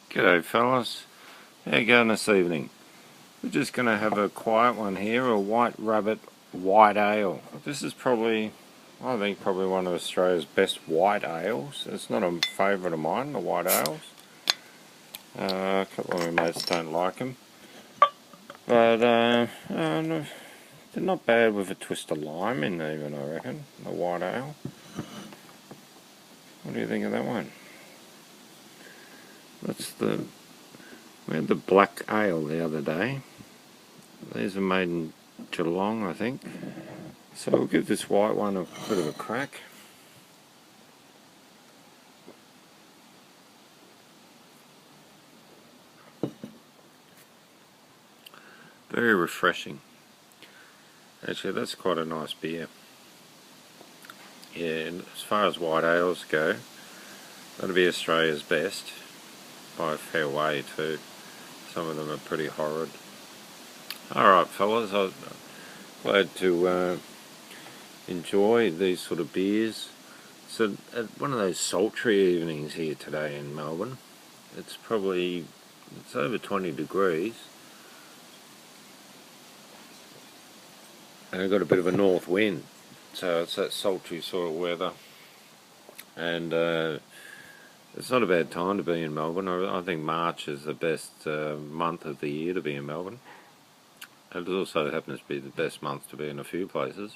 G'day fellas, how you going this evening? We're just going to have a quiet one here, a White Rabbit White Ale. This is probably, I think, probably one of Australia's best white ales. It's not a favourite of mine, the white ales. A couple of my mates don't like them. But no, they're not bad with a twist of lime in even, I reckon, the white ale. What do you think of that one? We had the black ale the other day. These are made in Geelong, I think. So we'll give this white one a bit of a crack. Very refreshing. Actually, that's quite a nice beer. Yeah, and as far as white ales go, that'll be Australia's best. By a fair way too. Some of them are pretty horrid. Alright fellas, I'm glad to enjoy these sort of beers. So at one of those sultry evenings here today in Melbourne, it's over 20 degrees. And I've got a bit of a north wind, so it's that sultry sort of weather. And it's not a bad time to be in Melbourne. I think March is the best month of the year to be in Melbourne. It also happens to be the best month to be in a few places,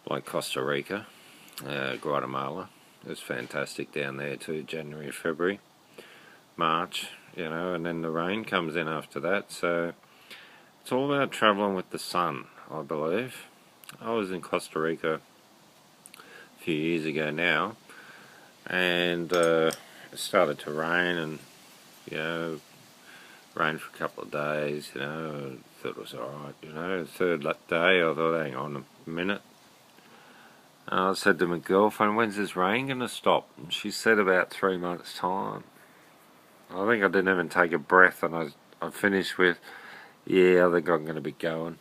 like Costa Rica, Guatemala. It's fantastic down there too, January, February, March, and then the rain comes in after that. So it's all about travelling with the sun, I believe. I was in Costa Rica a few years ago now, and it started to rain, and rained for a couple of days. I thought it was alright. The third day I thought, hang on a minute. And I said to my girlfriend, when's this rain going to stop? And she said about 3 months time. I think I didn't even take a breath, and I finished with, yeah, I think I'm going to be going.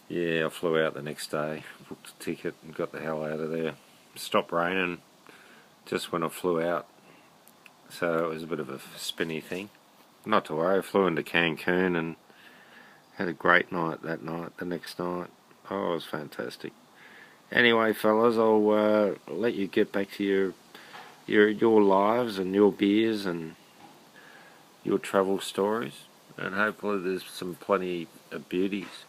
Yeah, I flew out the next day, booked a ticket and got the hell out of there. Stopped raining just when I flew out, so it was a bit of a spinny thing. Not to worry, I flew into Cancun and had a great night that night, the next night. Oh, it was fantastic. Anyway, fellas, I'll let you get back to your lives and your beers and your travel stories, and hopefully there's plenty of beauties.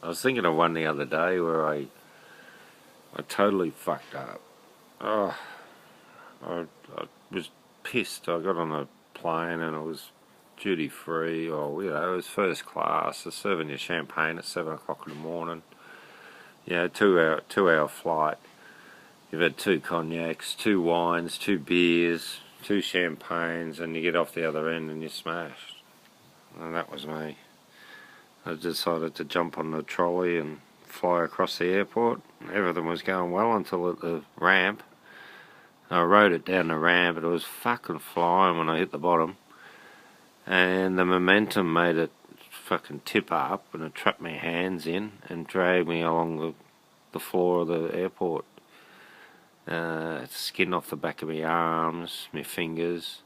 I was thinking of one the other day where I totally fucked up. Oh, I was pissed. I got on a plane and it was duty free, or it was first class. They're serving you champagne at 7 o'clock in the morning. 2 hour flight. You've had 2 cognacs, 2 wines, 2 beers, 2 champagnes, and you get off the other end and you're smashed. And that was me. I decided to jump on the trolley and fly across the airport. Everything was going well until at the ramp. I rode it down the ramp, and it was fucking flying when I hit the bottom. And the momentum made it fucking tip up, and it trapped my hands in and dragged me along the floor of the airport. Skin off the back of my arms, my fingers,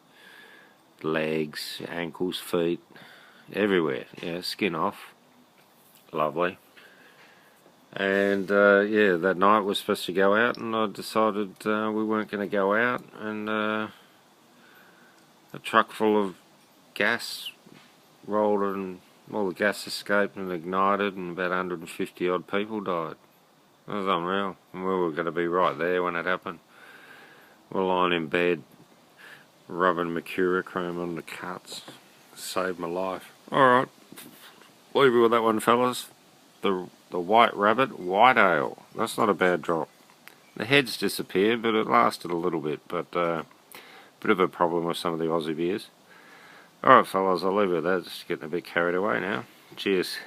legs, ankles, feet, everywhere. Skin off. Lovely. And that night we were supposed to go out, and I decided we weren't going to go out, and a truck full of gas rolled, and all the gas escaped and ignited, and about 150 odd people died. It was unreal, and we were going to be right there when it happened. We're lying in bed, rubbing mercurochrome on the cuts. Saved my life. Alright, leave you with that one, fellas. The White Rabbit White Ale. That's not a bad drop. The heads disappeared, but it lasted a little bit. But bit of a problem with some of the Aussie beers. Alright fellas, I'll leave it with that. Just getting a bit carried away now. Cheers.